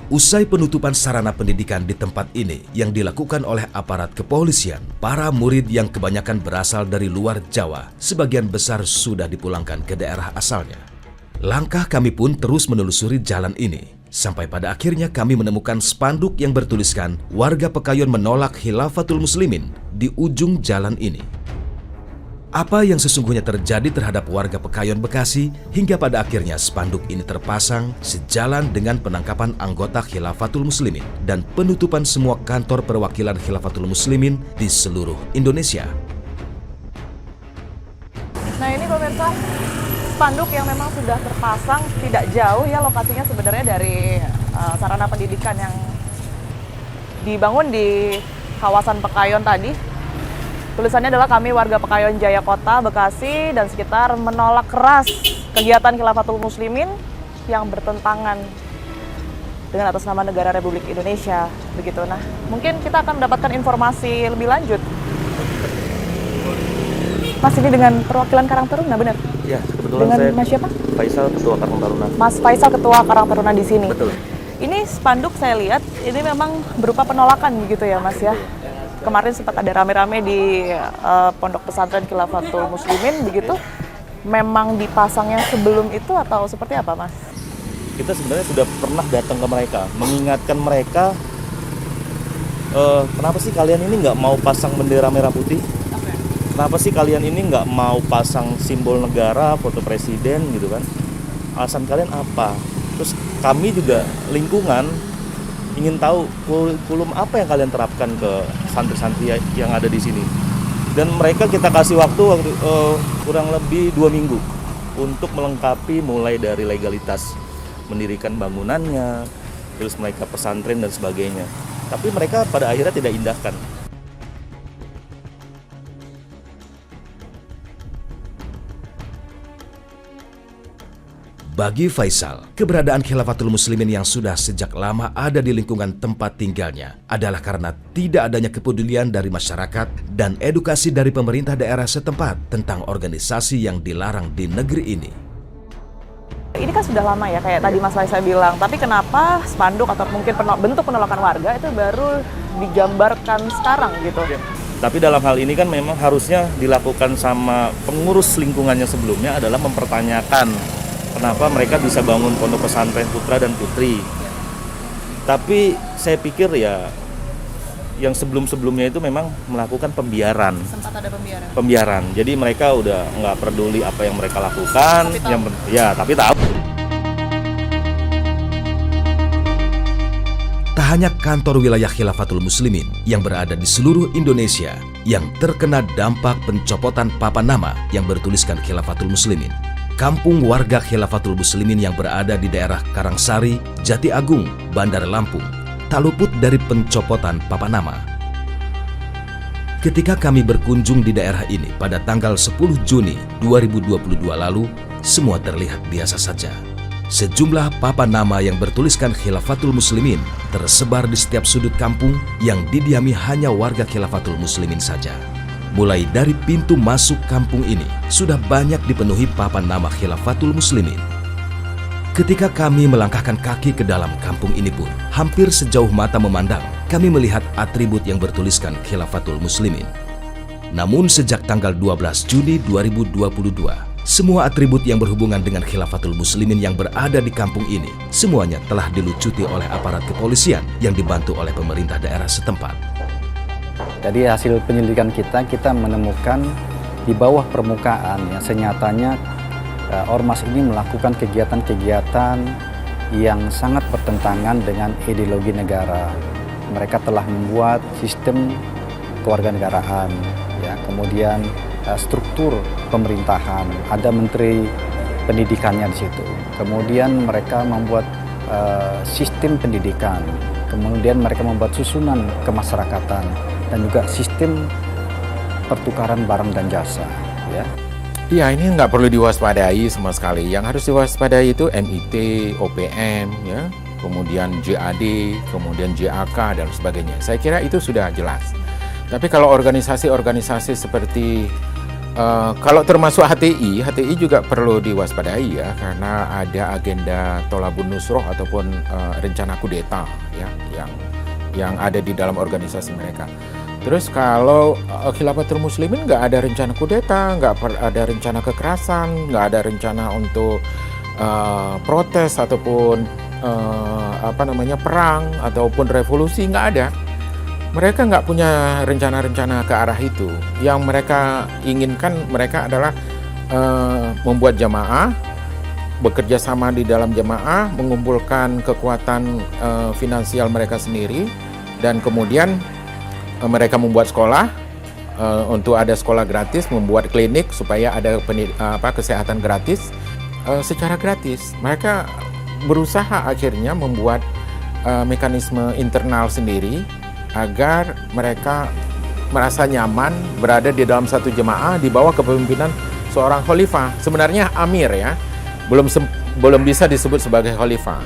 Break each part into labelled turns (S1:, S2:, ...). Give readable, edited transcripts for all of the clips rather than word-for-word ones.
S1: Usai penutupan sarana pendidikan di tempat ini yang dilakukan oleh aparat kepolisian, para murid yang kebanyakan berasal dari luar Jawa, sebagian besar sudah dipulangkan ke daerah asalnya. Langkah kami pun terus menelusuri jalan ini, sampai pada akhirnya kami menemukan spanduk yang bertuliskan warga Pekayon menolak Khilafatul Muslimin di ujung jalan ini. Apa yang sesungguhnya terjadi terhadap warga Pekayon Bekasi hingga pada akhirnya spanduk ini terpasang sejalan dengan penangkapan anggota Khilafatul Muslimin dan penutupan semua kantor perwakilan Khilafatul Muslimin di seluruh Indonesia.
S2: Nah ini pemirsa, spanduk yang memang sudah terpasang tidak jauh ya lokasinya sebenarnya dari sarana pendidikan yang dibangun di kawasan Pekayon tadi. Tulisannya adalah kami warga Pekayon Jaya Kota, Bekasi dan sekitar menolak keras kegiatan Khilafatul Muslimin yang bertentangan dengan atas nama negara Republik Indonesia. Begitu. Nah, mungkin kita akan mendapatkan informasi lebih lanjut. Mas, ini dengan perwakilan Karang Taruna, benar?
S3: Ya, kebetulan
S2: dengan
S3: saya
S2: Mas siapa?
S3: Faisal, Ketua Karang Taruna.
S2: Mas Faisal, Ketua Karang Taruna di sini.
S3: Betul.
S2: Ini spanduk saya lihat, ini memang berupa penolakan begitu ya Mas ya? Kemarin sempat ada rame-rame di Pondok Pesantren Khilafatul Muslimin begitu. Memang dipasangnya sebelum itu atau seperti apa Mas?
S3: Kita sebenarnya sudah pernah datang ke mereka, mengingatkan mereka, kenapa sih kalian ini nggak mau pasang bendera merah putih? Kenapa sih kalian ini nggak mau pasang simbol negara, foto presiden gitu kan? Alasan kalian apa? Terus kami juga lingkungan ingin tahu kurikulum apa yang kalian terapkan ke santri-santri yang ada di sini. Dan mereka kita kasih waktu kurang lebih 2 minggu untuk melengkapi mulai dari legalitas mendirikan bangunannya, terus mereka pesantren dan sebagainya. Tapi mereka pada akhirnya tidak indahkan.
S1: Bagi Faisal, keberadaan Khilafatul Muslimin yang sudah sejak lama ada di lingkungan tempat tinggalnya adalah karena tidak adanya kepedulian dari masyarakat dan edukasi dari pemerintah daerah setempat tentang organisasi yang dilarang di negeri ini.
S2: Ini kan sudah lama ya, kayak tadi Mas Faisal bilang, tapi kenapa spanduk atau mungkin bentuk penolakan warga itu baru digambarkan sekarang gitu?
S3: Tapi dalam hal ini kan memang harusnya dilakukan sama pengurus lingkungannya sebelumnya adalah mempertanyakan kenapa mereka bisa bangun pondok pesantren putra dan putri. Tapi saya pikir ya yang sebelum-sebelumnya itu memang melakukan pembiaran.
S2: Sempat ada pembiaran.
S3: Pembiaran. Jadi mereka udah nggak peduli apa yang mereka lakukan. Tapi tahu.
S1: Tak hanya kantor wilayah Khilafatul Muslimin yang berada di seluruh Indonesia yang terkena dampak pencopotan papan nama yang bertuliskan Khilafatul Muslimin. Kampung warga Khilafatul Muslimin yang berada di daerah Karangsari, Jati Agung, Bandar Lampung, tak luput dari pencopotan papan nama. Ketika kami berkunjung di daerah ini pada tanggal 10 Juni 2022 lalu, semua terlihat biasa saja. Sejumlah papan nama yang bertuliskan Khilafatul Muslimin tersebar di setiap sudut kampung yang didiami hanya warga Khilafatul Muslimin saja. Mulai dari pintu masuk kampung ini, sudah banyak dipenuhi papan nama Khilafatul Muslimin. Ketika kami melangkahkan kaki ke dalam kampung ini pun, hampir sejauh mata memandang, kami melihat atribut yang bertuliskan Khilafatul Muslimin. Namun sejak tanggal 12 Juni 2022, semua atribut yang berhubungan dengan Khilafatul Muslimin yang berada di kampung ini, semuanya telah dilucuti oleh aparat kepolisian yang dibantu oleh pemerintah daerah setempat.
S4: Jadi hasil penyelidikan kita menemukan di bawah permukaan ya senyatanya ormas ini melakukan kegiatan-kegiatan yang sangat bertentangan dengan ideologi negara. Mereka telah membuat sistem kewarganegaraan, ya, kemudian struktur pemerintahan, ada menteri pendidikannya di situ. Kemudian mereka membuat sistem pendidikan, kemudian mereka membuat susunan kemasyarakatan dan juga sistem pertukaran barang dan jasa, ya.
S5: Iya, ini nggak perlu diwaspadai sama sekali. Yang harus diwaspadai itu MIT, OPM, ya, kemudian JAD, kemudian JAK dan sebagainya. Saya kira itu sudah jelas. Tapi kalau organisasi-organisasi seperti Kalau termasuk HTI juga perlu diwaspadai ya, karena ada agenda Tolabun Nusroh ataupun rencana kudeta ya, yang ada di dalam organisasi mereka. Terus kalau Khilafatul Muslimin nggak ada rencana kudeta, nggak ada rencana kekerasan, nggak ada rencana untuk protes ataupun perang ataupun revolusi, nggak ada. Mereka nggak punya rencana-rencana ke arah itu. Yang mereka inginkan mereka adalah membuat jamaah, bekerja sama di dalam jamaah, mengumpulkan kekuatan finansial mereka sendiri, dan kemudian mereka membuat sekolah untuk ada sekolah gratis, membuat klinik supaya ada kesehatan gratis secara gratis. Mereka berusaha akhirnya membuat mekanisme internal sendiri agar mereka merasa nyaman berada di dalam satu jemaah di bawah kepemimpinan seorang khalifah. Sebenarnya amir ya, belum bisa disebut sebagai khalifah.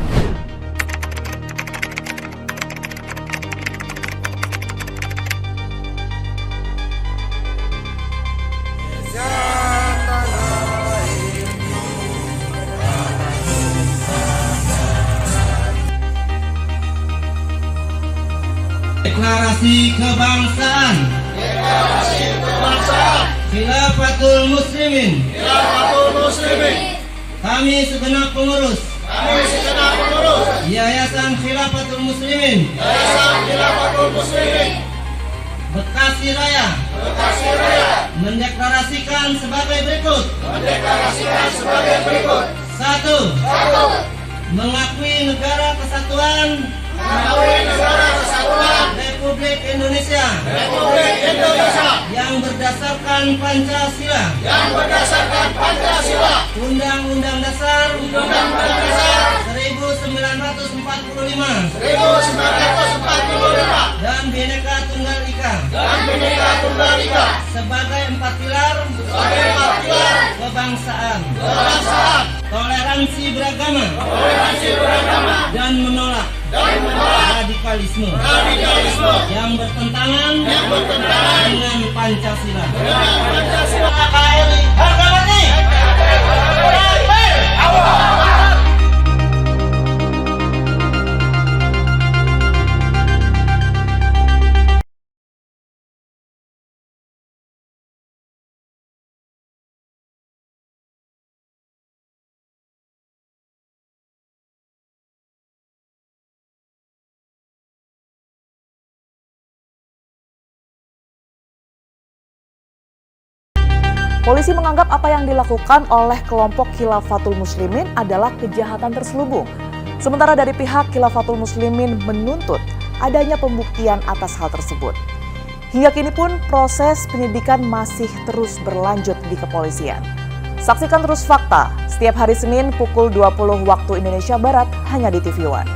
S6: Deklarasi kebangsaan. Khilafatul Muslimin. Kami segenap pengurus. Yayasan Khilafatul Muslimin. Bekasi Raya. Mendeklarasikan sebagai berikut. 1. Mengakui negara kesatuan. Republik Indonesia yang berdasarkan Pancasila. Undang-Undang Dasar 1945 dan Bhinneka Tunggal Ika sebagai 4 pilar kebangsaan. Toleransi beragama dan menolak radikalisme yang bertentangan dengan Pancasila. NKRI harga mati.
S2: Polisi menganggap apa yang dilakukan oleh kelompok Khilafatul Muslimin adalah kejahatan terselubung. Sementara dari pihak Khilafatul Muslimin menuntut adanya pembuktian atas hal tersebut. Hingga kini pun proses penyidikan masih terus berlanjut di kepolisian. Saksikan terus Fakta setiap hari Senin pukul 20 waktu Indonesia Barat hanya di TV One.